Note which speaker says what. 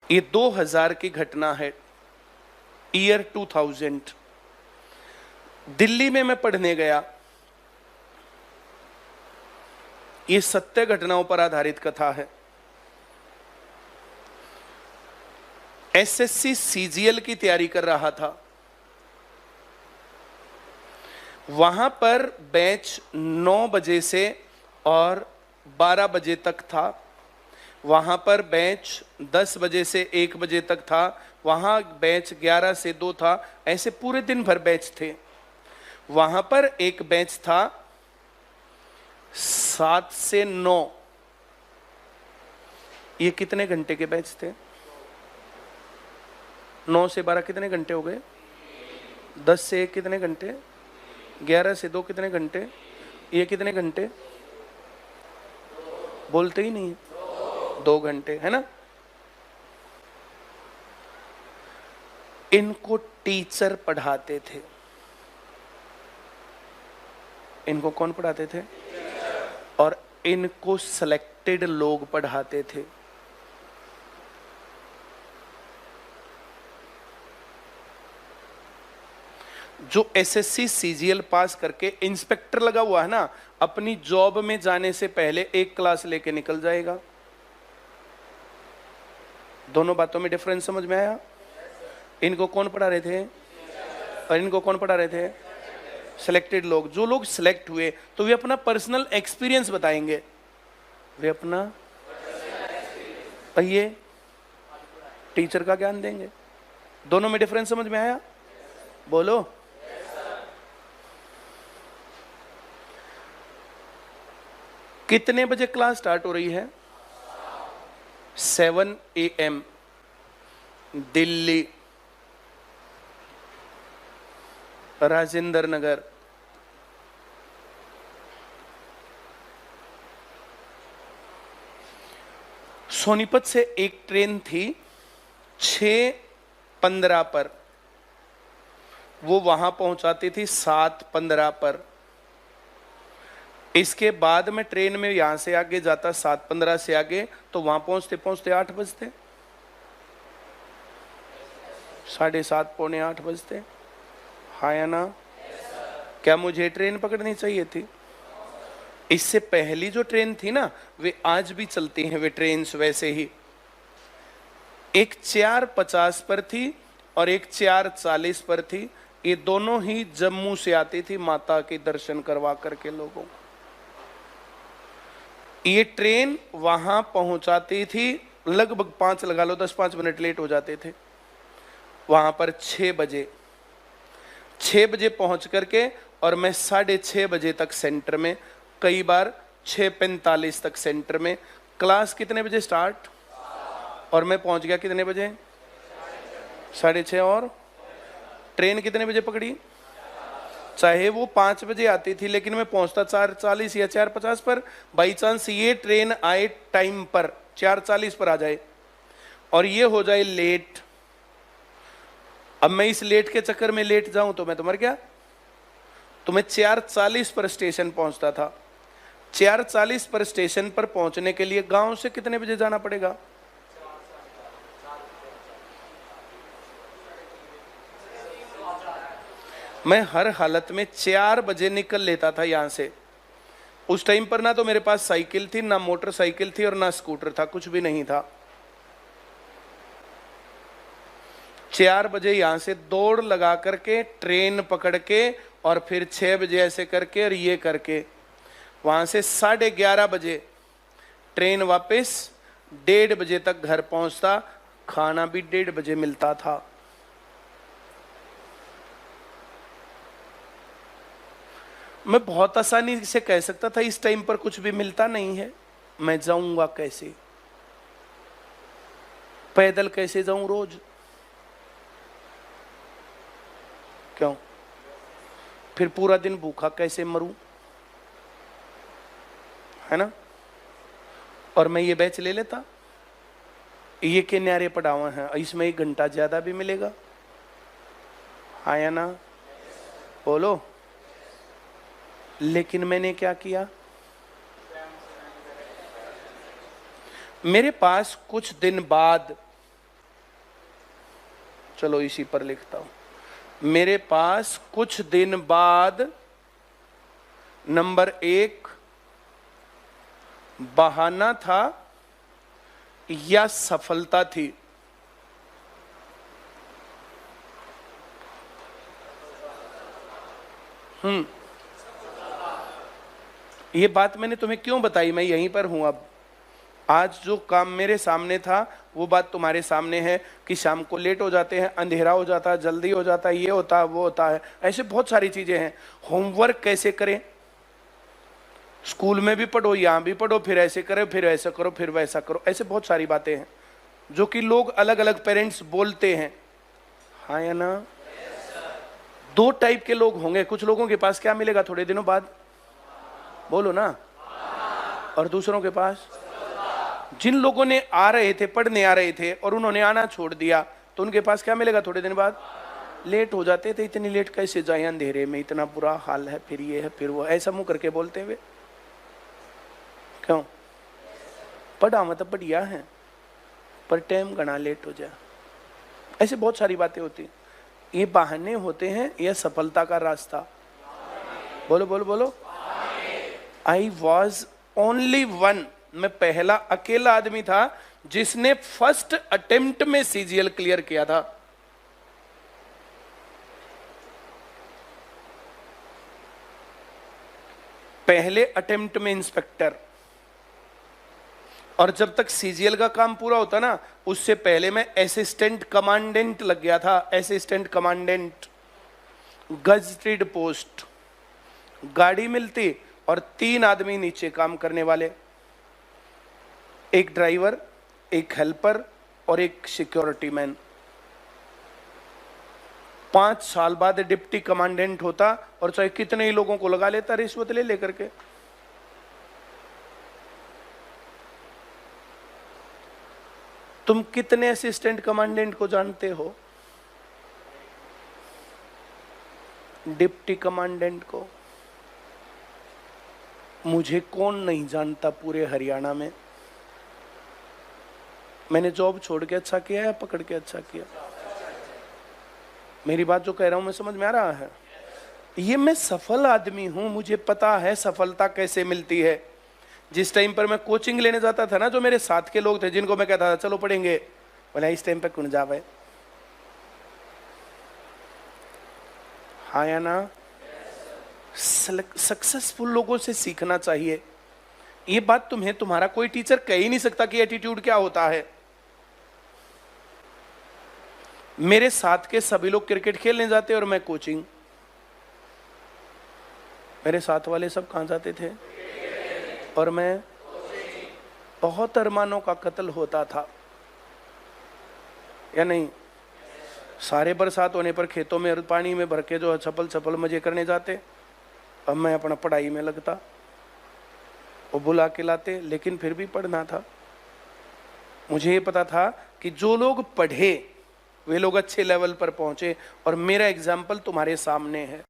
Speaker 1: ये 2000 की घटना है, ईयर 2000। दिल्ली में मैं पढ़ने गया। ये सत्य घटनाओं पर आधारित कथा है। एसएससी सीजीएल की तैयारी कर रहा था। वहां पर बैच 9 बजे से और 12 बजे तक था। वहां पर बैच 10 बजे से 1 बजे तक था। वहां बैच 11 से 2 था। ऐसे पूरे दिन भर बैच थे। वहां पर एक बैच था 7 से 9। ये कितने घंटे के बैच थे? 9 से 12 कितने घंटे हो गए? 10 से 1 कितने घंटे? 11 से 2 कितने घंटे? ये कितने घंटे? बोलते ही नहीं है। 2 घंटे, है ना? इनको टीचर पढ़ाते थे। इनको कौन पढ़ाते थे? और इनको सिलेक्टेड लोग पढ़ाते थे। जो एसएससी सीजीएल पास करके इंस्पेक्टर लगा हुआ है ना, अपनी जॉब में जाने से पहले एक क्लास लेके निकल जाएगा। दोनों बातों में डिफरेंस समझ में आया? इनको कौन पढ़ा रहे थे और इनको कौन पढ़ा रहे थे? सिलेक्टेड लोग। जो लोग सिलेक्ट हुए तो वे अपना पर्सनल एक्सपीरियंस बताएंगे। वे अपना ये टीचर का ज्ञान देंगे। दोनों में डिफरेंस समझ में आया? बोलो। कितने बजे क्लास स्टार्ट हो रही है? 7 AM दिल्ली, राजेंद्र नगर। सोनीपत से एक ट्रेन थी 6:15 पर। वो वहां पहुंचाती थी 7:15 पर। इसके बाद में ट्रेन में यहां से आगे जाता 7:15 से आगे, तो वहां पहुंचते पहुंचते 8 बजते, 7:30 पौने 8 बजते। हाँ या ना? क्या मुझे ट्रेन पकड़नी चाहिए थी? इससे पहली जो ट्रेन थी ना, वे आज भी चलती हैं। वे ट्रेन्स वैसे ही, एक 4:50 पर थी और एक 4:40 पर थी। ये दोनों ही जम्मू से आती थी माता के दर्शन करवा करके लोगों को। ये ट्रेन वहां पहुंचाती थी, लगभग 5 लगा लो, 10-5 मिनट लेट हो जाते थे। वहां पर 6 बजे पहुंच करके, और मैं 6:30 बजे तक सेंटर में, कई बार 6:45 तक सेंटर में। क्लास कितने बजे स्टार्ट? और मैं पहुंच गया कितने बजे? 6:30। और ट्रेन कितने बजे पकड़ी? चाहे वो 5 बजे आती थी, लेकिन मैं पहुंचता 4:40 या 4:50 पर। बाई चांस ये ट्रेन आए टाइम पर, 4:40 पर आ जाए और ये हो जाए लेट। अब मैं इस लेट के चक्कर में लेट जाऊं तो मैं तो मर गया। तो मैं 4:40 पर स्टेशन पहुंचता था। 4:40 पर स्टेशन पर पहुंचने के लिए गांव से कितने बजे जाना पड़ेगा? मैं हर हालत में 4 बजे निकल लेता था यहां से। उस टाइम पर ना तो मेरे पास साइकिल थी, ना मोटरसाइकिल थी और ना स्कूटर था, कुछ भी नहीं था। 4 बजे यहां से दौड़ लगा करके ट्रेन पकड़ के, और फिर 6 बजे ऐसे करके और ये करके वहां से 11:30 बजे ट्रेन वापस, 1:30 बजे तक घर पहुंचता। खाना भी 1:30 बजे मिलता था। मैं बहुत आसानी से कह सकता था इस टाइम पर कुछ भी मिलता नहीं है, मैं जाऊंगा कैसे? पैदल कैसे जाऊं रोज? क्यों? फिर पूरा दिन भूखा कैसे मरूं? है ना? और मैं ये बैच ले लेता, ये के न्यारे पढ़ावा है, इसमें 1 घंटा ज्यादा भी मिलेगा। हाँ या ना? बोलो। लेकिन मैंने क्या किया? मेरे पास कुछ दिन बाद चलो इसी पर लिखता हूं। मेरे पास कुछ दिन बाद नंबर 1 बहाना था या सफलता थी? ये बात मैंने तुम्हें क्यों बताई? मैं यहीं पर हूं अब। आज जो काम मेरे सामने था वो बात तुम्हारे सामने है कि शाम को लेट हो जाते हैं, अंधेरा हो जाता है, जल्दी हो जाता है, ये होता है, वो होता है, ऐसे बहुत सारी चीजें हैं। होमवर्क कैसे करें? स्कूल में भी पढ़ो, यहां भी पढ़ो, फिर ऐसे करो, फिर ऐसा करो, फिर वैसा करो, ऐसे बहुत सारी बातें हैं जो कि लोग अलग अलग पेरेंट्स बोलते हैं। हाँ या ना? दो टाइप के लोग होंगे। कुछ लोगों के पास क्या मिलेगा थोड़े दिनों बाद? बोलो ना। और दूसरों के पास? जिन लोगों ने आ रहे थे, पढ़ने आ रहे थे और उन्होंने आना छोड़ दिया, तो उनके पास क्या मिलेगा थोड़े दिन बाद? लेट हो जाते थे। इतनी लेट कैसे जाए, अंधेरे में, इतना बुरा हाल है, फिर ये है, फिर वो, ऐसा मुंह करके बोलते हुए। क्यों? पढ़ा मतलब बढ़िया है, पर टाइम घना लेट हो जाए, ऐसे बहुत सारी बातें होती। ये बहाने होते हैं या सफलता का रास्ता? बोलो बोलो बोलो। आई वॉज ओनली वन, मैं पहला अकेला आदमी था जिसने फर्स्ट अटेम्प्ट में सीजीएल क्लियर किया था। पहले अटेम्प्ट में इंस्पेक्टर, और जब तक सीजीएल का काम पूरा होता ना, उससे पहले मैं असिस्टेंट कमांडेंट लग गया था। असिस्टेंट कमांडेंट, गजेटेड पोस्ट, गाड़ी मिलती और 3 आदमी नीचे काम करने वाले, एक ड्राइवर, एक हेल्पर और एक सिक्योरिटी मैन। 5 साल बाद डिप्टी कमांडेंट होता और चाहे कितने ही लोगों को लगा लेता रिश्वत ले लेकर के। तुम कितने असिस्टेंट कमांडेंट को जानते हो? डिप्टी कमांडेंट को मुझे कौन नहीं जानता पूरे हरियाणा में। मैंने जॉब छोड़ के अच्छा किया या पकड़ के अच्छा किया? मेरी बात जो कह रहा हूं मैं समझ में आ रहा है? ये मैं सफल आदमी हूं, मुझे पता है सफलता कैसे मिलती है। जिस टाइम पर मैं कोचिंग लेने जाता था ना, जो मेरे साथ के लोग थे जिनको मैं कहता था चलो पढ़ेंगे, बोला इस टाइम पर कौन जावे? हाँ या ना? सक्सेसफुल लोगों से सीखना चाहिए। ये बात तुम्हें तुम्हारा कोई टीचर कह ही नहीं सकता कि एटीट्यूड क्या होता है। मेरे साथ के सभी लोग क्रिकेट खेलने जाते और मैं कोचिंग। मेरे साथ वाले सब कहां जाते थे? और मैं, बहुत अरमानों का कत्ल होता था या नहीं? सारे बरसात होने पर खेतों में पानी में भर के जो छपल छपल मजे करने जाते, अब मैं अपना पढ़ाई में लगता। वो बुला के लाते, लेकिन फिर भी पढ़ना था। मुझे ये पता था कि जो लोग पढ़े वे लोग अच्छे लेवल पर पहुंचे, और मेरा एग्जाम्पल तुम्हारे सामने है।